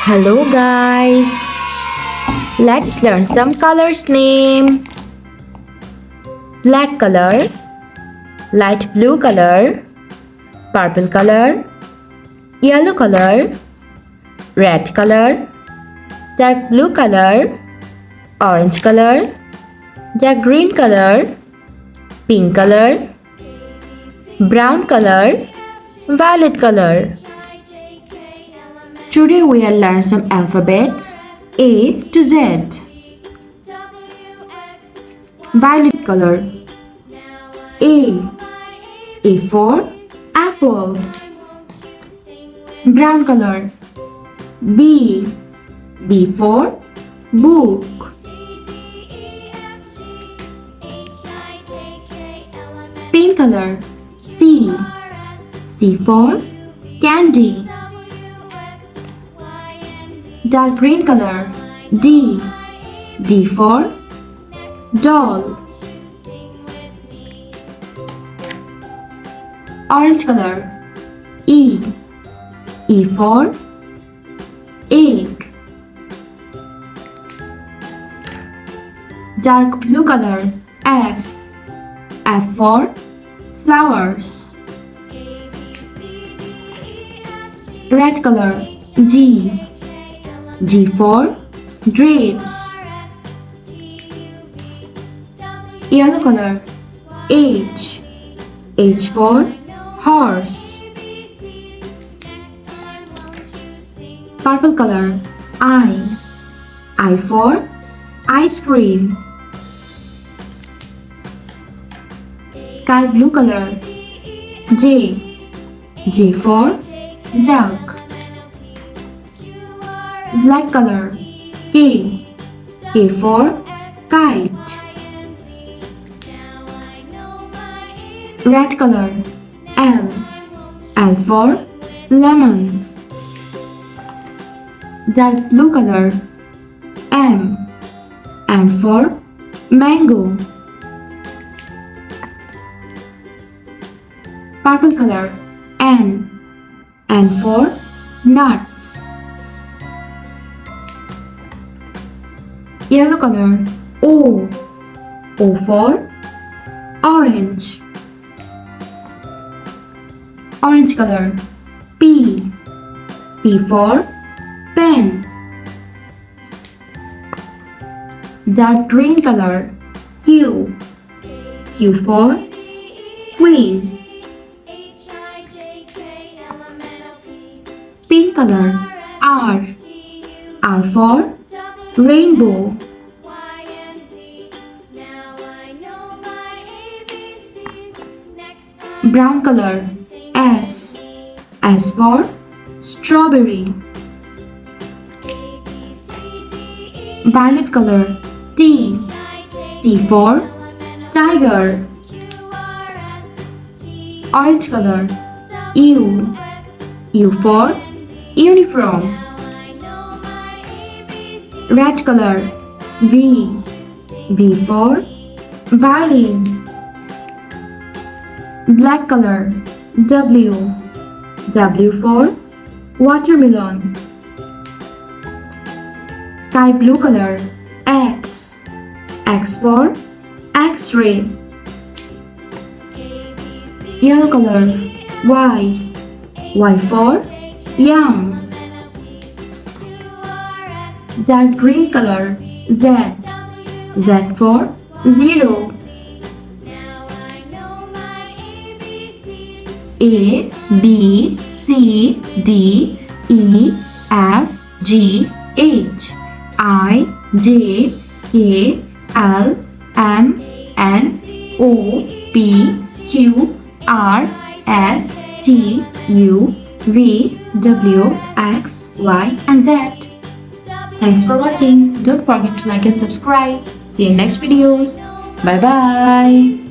Hello guys! Let's learn some colors name. Black color, light blue color, purple color, yellow color, red color, dark blue color, orange color, dark green color, pink color, brown color, violet color. Today we will learn some alphabets A to Z. Violet color. A for apple. Brown color. B for book. Pink color. C for candy. Dark green color. D for doll. Orange color. E for egg. Dark blue color. F for flowers. Red color. G for grapes. Yellow color. H for horse. Purple color. I for ice cream. Sky blue color. J for jug. Black color. K for kite. Red color. L for lemon. Dark blue color. M for mango. Purple color. N for nuts. Yellow color. O for orange. Orange color. P for pen. Dark green color. Q for queen. Pink color. R for rainbow. Brown color. S for strawberry. Violet color. T for tiger. Orange color. U for uniform. Red color. V for violin. Black color. W for watermelon. Sky blue color. X for X-ray. Yellow color. Y for yum. Dark green color. Z for zero. A, B, C, D, E, F, G, H, I, J, K, L, M, N, O, P, Q, R, S, T, U, V, W, X, Y, and Z. Thanks for watching. Don't forget to like and subscribe. See you in next videos. Bye bye.